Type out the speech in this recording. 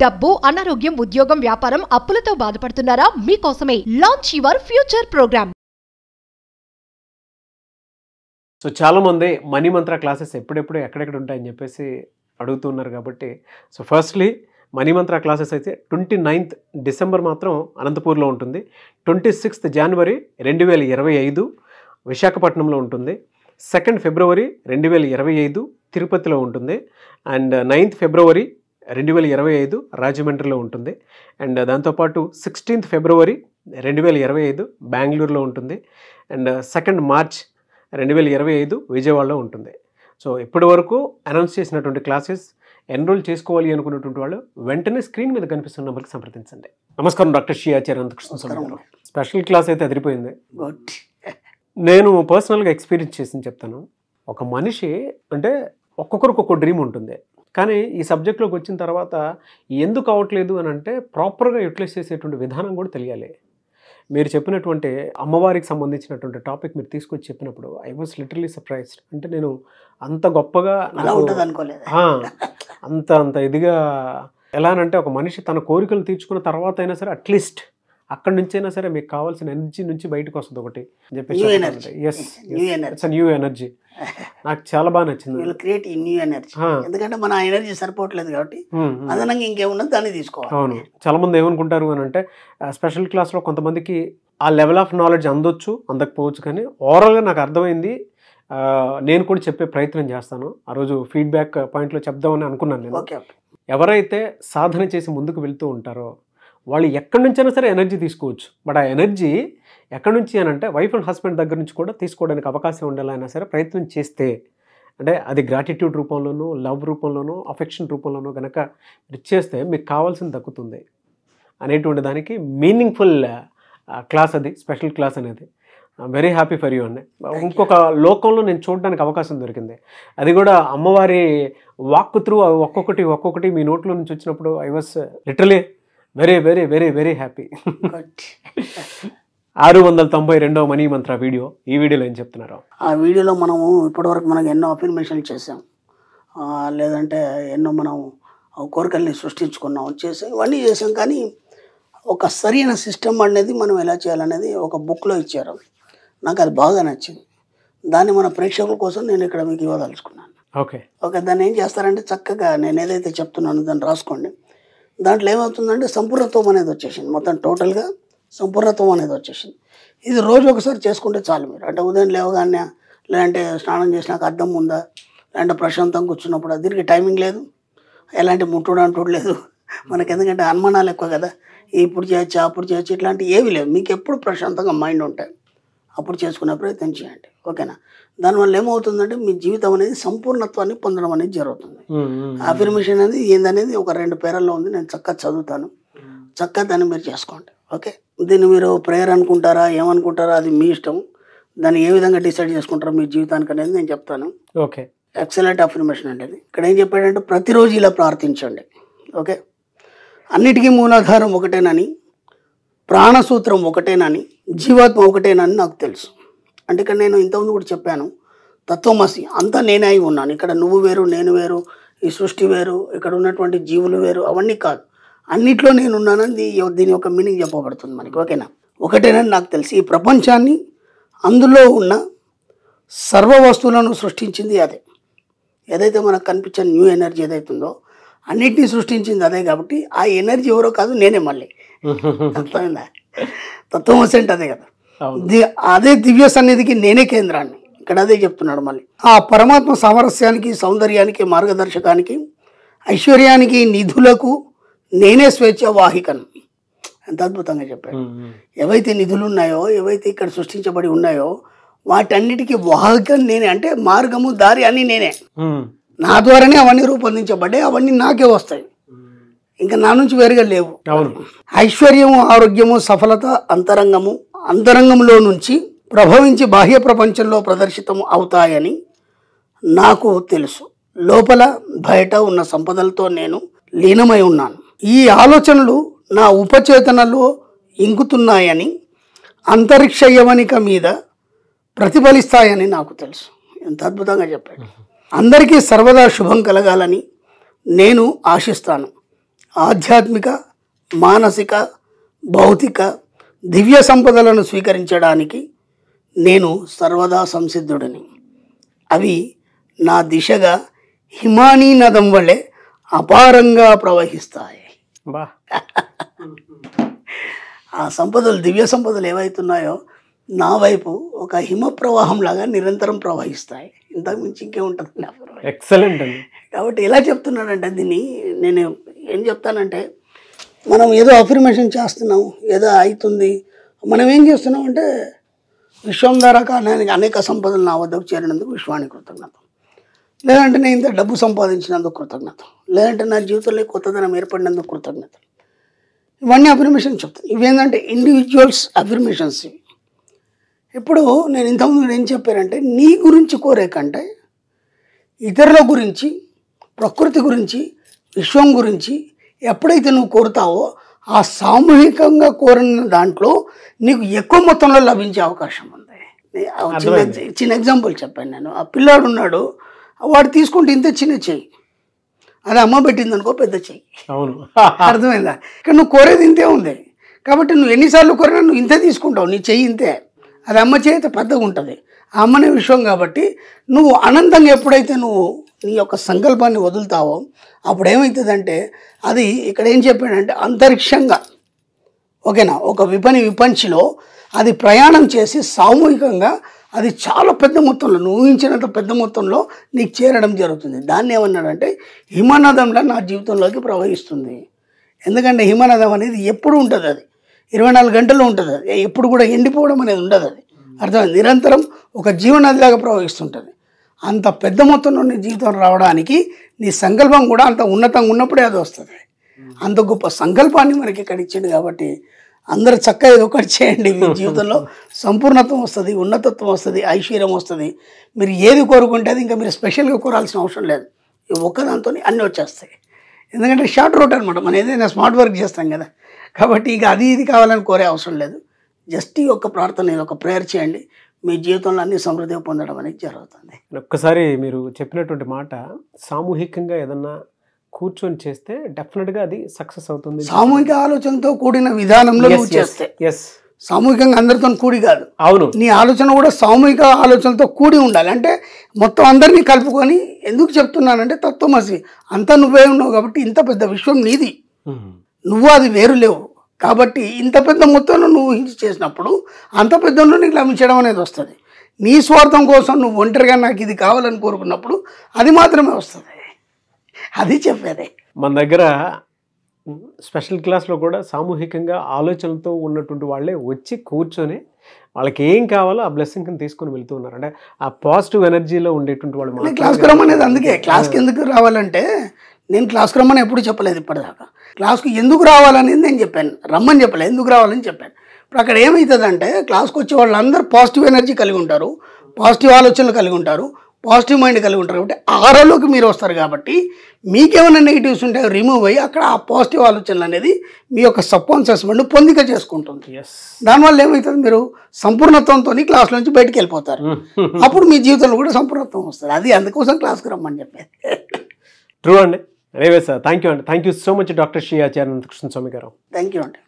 డబ్బు, అనారోగ్యం, ఉద్యోగం, వ్యాపారం, అప్పులతో బాధపడుతున్నారా? మీకోసమే launch your future program. So చాలామంది మనీ మంత్ర క్లాసెస్ ఎప్పుడెప్పుడు ఎక్కడెక్కడ ఉంటాయని చెప్పేసి అడుగుతున్నారు కాబట్టి so firstly money mantra classes అయితే 29th డిసెంబర్ మాత్రం అనంతపూర్లో ఉంటుంది. 26th జనవరి 2025 విశాఖపట్నంలో ఉంటుంది. 2nd ఫిబ్రవరి 2025 తిరుపతిలో ఉంటుంది. అండ్ 9th ఫిబ్రవరి 2025 రాజమండ్రిలో ఉంటుంది. అండ్ దాంతోపాటు 16th ఫిబ్రవరి 2025 బెంగళూరులో ఉంటుంది. అండ్ 2nd మార్చ్ 2025 విజయవాడలో ఉంటుంది. సో ఇప్పటి వరకు అనౌన్స్ చేసినటువంటి క్లాసెస్ ఎన్రోల్ చేసుకోవాలి అనుకున్నటువంటి వాళ్ళు వెంటనే స్క్రీన్ మీద కనిపిస్తున్న నెంబర్కి సంప్రదించండి. నమస్కారం డాక్టర్ శ్రీ ఆచార్య అనంతకృష్ణ స్వామి గారు. స్పెషల్ క్లాస్ అయితే అదిరిపోయింది. నేను పర్సనల్గా ఎక్స్పీరియన్స్ చేసింది చెప్తాను. ఒక మనిషి అంటే ఒక్కొక్కరికి ఒక్కొక్క డ్రీమ్ ఉంటుంది. కానీ ఈ సబ్జెక్ట్లోకి వచ్చిన తర్వాత ఎందుకు అవ్వట్లేదు అని అంటే ప్రాపర్గా యూటిలైజ్ చేసేటువంటి విధానం కూడా తెలియాలి. మీరు చెప్పినటువంటి అమ్మవారికి సంబంధించినటువంటి టాపిక్ మీరు తీసుకొచ్చి చెప్పినప్పుడు ఐ వాజ్ లిటరలీ సర్ప్రైజ్డ్. అంటే నేను అంత గొప్పగా అంత ఇదిగా ఎలానంటే ఒక మనిషి తన కోరికలు తీర్చుకున్న తర్వాత అయినా సరే అట్లీస్ట్ అక్కడి నుంచి అయినా సరే మీకు కావాల్సిన ఎనర్జీ నుంచి బయటకు వస్తుంది ఒకటి అని చెప్పేసి. న్యూ ఎనర్జీ నాకు చాలా బాగా నచ్చింది. క్రియేట్ న్యూ ఎనర్జీ, ఎందుకంటే మన ఎనర్జీ సరిపోవట్లేదు కాబట్టి అదనంగా ఇంకేమున్నది దాన్ని తీసుకోవాలి. అవును, చాలా మంది ఏమనుకుంటారు అని అంటే స్పెషల్ క్లాస్లో కొంతమందికి ఆ లెవెల్ ఆఫ్ నాలెడ్జ్ అందొచ్చు అందకపోవచ్చు, కానీ ఓవరాల్గా నాకు అర్థమైంది. నేను కూడా చెప్పే ప్రయత్నం చేస్తాను. ఆ రోజు ఫీడ్బ్యాక్ పాయింట్లో చెప్దామని అనుకున్నాను నేను. ఎవరైతే సాధన చేసి ముందుకు వెళ్తూ ఉంటారో వాళ్ళు ఎక్కడి నుంచైనా సరే ఎనర్జీ తీసుకోవచ్చు. బట్ ఆ ఎనర్జీ ఎక్కడి నుంచి అని అంటే వైఫ్ అండ్ హస్బెండ్ దగ్గర నుంచి కూడా తీసుకోవడానికి అవకాశం ఉండాలైనా సరే ప్రయత్నం చేస్తే, అంటే అది గ్రాటిట్యూడ్ రూపంలోనూ, లవ్ రూపంలోనూ, అఫెక్షన్ రూపంలోనూ కనుక మీరు చేస్తే మీకు కావాల్సింది దక్కుతుంది అనేటువంటి దానికి మీనింగ్ఫుల్ క్లాస్ అది, స్పెషల్ క్లాస్ అనేది. వెరీ హ్యాపీ ఫర్ యూ అండి. ఇంకొక లోకంలో నేను చూడడానికి అవకాశం దొరికింది. అది కూడా అమ్మవారి వాక్ త్రూ ఒక్కొక్కటి మీ నోట్లో నుంచి వచ్చినప్పుడు I was literally very very very very happy. 692వ మనీ మంత్ర వీడియో. ఈ వీడియోలో ఏం చెప్తున్నారు? ఆ వీడియోలో మనము ఇప్పటివరకు మనకు ఎన్నో అఫర్మేషన్లు చేసాం, లేదంటే ఎన్నో మనం కోరికల్ని సృష్టించుకున్నాం, చేసాం, ఇవన్నీ చేసాం. కానీ ఒక సరైన సిస్టమ్ అనేది మనం ఎలా చేయాలనేది ఒక బుక్లో ఇచ్చారు. నాకు అది బాగా నచ్చింది. దాన్ని మన ప్రేక్షకుల కోసం నేను ఇక్కడ మీకు ఇవ్వదలుచుకున్నాను. ఓకే, దాన్ని ఏం చేస్తారంటే చక్కగా నేను ఏదైతే చెప్తున్నానో దాన్ని రాసుకోండి. దాంట్లో ఏమవుతుందంటే సంపూర్ణత్వం అనేది వచ్చేసింది. మొత్తం టోటల్గా సంపూర్ణత్వం అనేది వచ్చేసింది. ఇది రోజు ఒకసారి చేసుకుంటే చాలు. మీరు అంటే ఉదయం లేవగానే, లేదంటే స్నానం చేసినాక అద్దం ఉందా, లేదంటే ప్రశాంతంగా కూర్చున్నప్పుడు, దీనికి టైమింగ్ లేదు, ఎలాంటి ముట్టుడు అంటుడు లేదు మనకి. ఎందుకంటే అనుమానాలు ఎక్కువ కదా, ఇప్పుడు చేయొచ్చు అప్పుడు చేయొచ్చు ఇట్లాంటివి ఏవి లేవు. మీకు ఎప్పుడు ప్రశాంతంగా మైండ్ ఉంటాయి, అప్పుడు చేసుకునే ప్రయత్నం చేయండి. ఓకేనా? దానివల్ల ఏమవుతుందంటే మీ జీవితం అనేది సంపూర్ణత్వాన్ని పొందడం అనేది జరుగుతుంది. అఫర్మేషన్ అనేది ఏందనేది ఒక 2 పేరాల్లో ఉంది, నేను చక్కగా చదువుతాను. చక్కగా దాన్ని మీరు చేసుకోండి. ఓకే, దీన్ని మీరు ప్రేయర్ అనుకుంటారా ఏమనుకుంటారా అది మీ ఇష్టం. దాన్ని ఏ విధంగా డిసైడ్ చేసుకుంటారో మీ జీవితానికి అనేది నేను చెప్తాను. ఓకే, ఎక్సలెంట్ అఫర్మేషన్ అనేది. ఇక్కడ ఏం చెప్పాడంటే ప్రతిరోజు ఇలా ప్రార్థించండి. ఓకే, అన్నిటికీ మూలాధారం ఒకటేనని, ప్రాణసూత్రం ఒకటేనని, జీవాత్మ ఒకటేనని నాకు తెలుసు. అంటే ఇక్కడ నేను ఇంతకుముందు కూడా చెప్పాను, తత్వమసి అంతా నేనే అయి ఉన్నాను. ఇక్కడ నువ్వు వేరు, నేను వేరు, ఈ సృష్టి వేరు, ఇక్కడ ఉన్నటువంటి జీవులు వేరు, అవన్నీ కాదు, అన్నిట్లో నేను ఉన్నానని దీని యొక్క మీనింగ్ చెప్పబడుతుంది మనకి. ఓకేనా? ఒకటేనని నాకు తెలిసి ఈ ప్రపంచాన్ని, అందులో ఉన్న సర్వ వస్తువులను సృష్టించింది అదే. ఏదైతే మనకు కనిపించే న్యూ ఎనర్జీ ఏదైతుందో అన్నిటినీ సృష్టించింది అదే. కాబట్టి ఆ ఎనర్జీ ఎవరో కాదు, నేనే. మళ్ళీ అర్థమైందా? తత్వమసి అంటే అదే కదా, అదే దివ్య సన్నిధికి నేనే కేంద్రాన్ని. ఇక్కడ అదే చెప్తున్నాడు. మళ్ళీ ఆ పరమాత్మ సామరస్యానికి, సౌందర్యానికి, మార్గదర్శకానికి, ఐశ్వర్యానికి, నిధులకు నేనే స్వేచ్ఛ వాహికను. ఎంత అద్భుతంగా చెప్పాడు. ఏవైతే నిధులు ఉన్నాయో, ఏవైతే ఇక్కడ సృష్టించబడి ఉన్నాయో వాటన్నిటికీ వాహకం నేనే. అంటే మార్గము, దారి అన్నీ నేనే. నా ద్వారానే అవన్నీ రూపొందించబడ్డాయి, అవన్నీ నాకే వస్తాయి, ఇంకా నా నుంచి వేరుగా లేవు. ఐశ్వర్యము, ఆరోగ్యము, సఫలత అంతరంగంలో నుంచి ప్రభవించి బాహ్య ప్రపంచంలో ప్రదర్శితం అవుతాయని నాకు తెలుసు. లోపల బయట ఉన్న సంపదలతో నేను లీనమై ఉన్నాను. ఈ ఆలోచనలు నా ఉపచేతనలో ఇంకుతున్నాయని, అంతరిక్ష యవనిక మీద ప్రతిఫలిస్తాయని నాకు తెలుసు. ఎంత అద్భుతంగా చెప్పాడు. అందరికీ సర్వదా శుభం కలగాలని నేను ఆశిస్తాను. ఆధ్యాత్మిక, మానసిక, భౌతిక, దివ్య సంపదలను స్వీకరించడానికి నేను సర్వదా సంసిద్ధుడిని. అవి నా దిశగా హిమానీ నదం వలె అపారంగా ప్రవహిస్తాయి. బా ఆ సంపదలు, దివ్య సంపదలు ఏవైతున్నాయో నా వైపు ఒక హిమ ప్రవాహం లాగా నిరంతరం ప్రవహిస్తాయి. ఇంతకు మించి ఇంకేముంటుంది నా ప్రవాహం. ఎక్సలెంట్ అండి. కాబట్టి ఎలా చెప్తున్నానంటే దీన్ని నేను ఏం చెప్తానంటే, మనం ఏదో అఫర్మేషన్ చేస్తున్నాం, ఏదో అవుతుంది, మనం ఏం చేస్తున్నాం అంటే విశ్వం ద్వారా కారణానికి అనేక సంపదలు నా వద్దకు చేరినందుకు విశ్వానికి కృతజ్ఞత, లేదంటే నేను ఇంత డబ్బు సంపాదించినందుకు కృతజ్ఞత, లేదంటే నా జీవితంలో కొత్తదనం ఏర్పడినందుకు కృతజ్ఞత. ఇవన్నీ అఫర్మేషన్ చెప్తాను. ఇవేంటంటే ఇండివిజువల్స్ అఫర్మేషన్స్ ఇవి. ఇప్పుడు నేను ఇంతకుముందు ఏం చెప్పానంటే, నీ గురించి కోరే కంటే ఇతరుల గురించి, ప్రకృతి గురించి, విశ్వం గురించి ఎప్పుడైతే నువ్వు కోరుతావో ఆ సామూహికంగా కోరిన దాంట్లో నీకు ఎక్కువ మొత్తంలో లభించే అవకాశం ఉంది. చిన్న ఎగ్జాంపుల్ చెప్పాను నేను. ఆ పిల్లాడు ఉన్నాడు, వాడు తీసుకుంటే ఇంత చిన్న చెయ్యి, అది అమ్మ పెట్టింది అనుకో పెద్ద చెయ్యి. అవును, అర్థమైందా? ఇక్కడ నువ్వు కోరేది ఇంతే ఉంది కాబట్టి నువ్వు ఎన్నిసార్లు కోరినా నువ్వు ఇంతే తీసుకుంటావు, నీ చెయ్యి ఇంతే. అది అమ్మ చేత పెద్దగా ఉంటుంది, ఆ అమ్మనే విశ్వం. కాబట్టి నువ్వు అనంతంగా ఎప్పుడైతే నువ్వు నీ యొక్క సంకల్పాన్ని వదులుతావో అప్పుడు ఏమవుతుందంటే, అది ఇక్కడ ఏం చెప్పాడంటే అంతరిక్షంగా, ఓకేనా, ఒక విపంచిలో అది ప్రయాణం చేసి సామూహికంగా అది చాలా పెద్ద మొత్తంలో, నువ్వు ఊహించినంత పెద్ద మొత్తంలో నీకు చేరడం జరుగుతుంది. దాన్ని ఏమన్నాడంటే హిమనదంలా నా జీవితంలోకి ప్రవహిస్తుంది. ఎందుకంటే హిమనదం అనేది ఎప్పుడు ఉంటుంది, అది 24 గంటలు ఉంటుంది, అది ఎప్పుడు కూడా ఎండిపోవడం అనేది ఉండదు. అది అర్థమైంది, నిరంతరం ఒక జీవనదిలాగా ప్రవహిస్తుంటుంది. అంత పెద్ద మొత్తంలో నీ జీవితం రావడానికి నీ సంకల్పం కూడా అంత ఉన్నతంగా ఉన్నప్పుడే అది వస్తుంది. అంత గొప్ప సంకల్పాన్ని మనకి ఇక్కడ ఇచ్చింది. కాబట్టి అందరూ చక్కగా ఇది ఒకటి చేయండి, మీ జీవితంలో సంపూర్ణత్వం వస్తుంది, ఉన్నతత్వం వస్తుంది, ఐశ్వర్యం వస్తుంది. మీరు ఏది కోరుకుంటే అది ఇంకా మీరు స్పెషల్గా కోరాల్సిన అవసరం లేదు. ఈ ఒక్కదాంతో అన్నీ వచ్చేస్తాయి. ఎందుకంటే షార్ట్ రూట్ అనమాట, మనం ఏదైనా స్మార్ట్ వర్క్ చేస్తాం కదా. కాబట్టి ఇక అది ఇది కావాలని కోరే అవసరం లేదు. జస్ట్ ఈ యొక్క ప్రార్థన, ఇది ఒక ప్రేయర్ చేయండి, మీ జీవితంలో అన్ని సమృద్ధిగా పొందడం అనేది జరుగుతుంది. ఒక్కసారి మీరు చెప్పినటువంటి మాట, సామూహికంగా ఏదన్నా కూర్చొని చేస్తే డెఫినెట్గా అది సక్సెస్ అవుతుంది. సామూహిక ఆలోచనతో కూడిన విధానంలో నువ్వు చేస్తే, సామూహికంగా అందరితో కూడి కాదు, అవును, నీ ఆలోచన కూడా సామూహిక ఆలోచనతో కూడి ఉండాలి. అంటే మొత్తం అందరినీ కలుపుకొని, ఎందుకు చెప్తున్నానంటే తత్వమసి అంతా నువ్వే ఉన్నావు కాబట్టి ఇంత పెద్ద విశ్వం నీది, నువ్వు అది వేరు లేవు. కాబట్టి ఇంత పెద్ద మొత్తంలో నువ్వు ఊహించి చేసినప్పుడు అంత పెద్దలో నీకు లభించడం అనేది వస్తుంది. నీ స్వార్థం కోసం నువ్వు ఒంటరిగా నాకు ఇది కావాలని కోరుకున్నప్పుడు అది మాత్రమే వస్తుంది. అది చెప్పేది. మన దగ్గర స్పెషల్ క్లాస్లో కూడా సామూహికంగా ఆలోచనలతో ఉన్నటువంటి వాళ్ళే వచ్చి కూర్చొని వాళ్ళకి ఏం కావాలో ఆ బ్లెస్సింగ్ని తీసుకొని వెళ్తూ ఉన్నారు. అంటే ఆ పాజిటివ్ ఎనర్జీలో ఉండేటువంటి వాళ్ళు క్లాస్కి రమ్మనేది. అందుకే క్లాస్కి ఎందుకు రావాలంటే, నేను క్లాస్కి రమ్మని ఎప్పుడు చెప్పలేదు ఇప్పటిదాకా. క్లాస్కి ఎందుకు రావాలనేది నేను చెప్పాను, రమ్మని చెప్పలేదు, ఎందుకు రావాలని చెప్పాను. ఇప్పుడు అక్కడ ఏమవుతుందంటే, క్లాస్కి వచ్చే వాళ్ళందరూ పాజిటివ్ ఎనర్జీ కలిగి ఉంటారు, పాజిటివ్ ఆలోచనలు కలిగి ఉంటారు, పాజిటివ్ మైండ్ కలిగి ఉంటారు. కాబట్టి ఆరోలోకి మీరు వస్తారు. కాబట్టి మీకేమైనా నెగిటివ్స్ ఉంటే రిమూవ్ అయ్యి అక్కడ ఆ పాజిటివ్ ఆలోచనలు అనేది మీ యొక్క సబ్కాన్షియస్ మైండ్ పొందిక చేసుకుంటుంది. దానివల్ల ఏమవుతుంది, మీరు సంపూర్ణత్వంతో క్లాస్ నుంచి బయటకు వెళ్ళిపోతారు. అప్పుడు మీ జీవితంలో కూడా సంపూర్ణత్వం వస్తుంది. అది అందుకోసం క్లాస్కి రమ్మని చెప్పేది. ట్రూ అండి. ఎనీవే సార్, థ్యాంక్ యూ అండి. Thank you so much doctor Shri Acharya Anantakrishna Swami garu. Thank you అండి.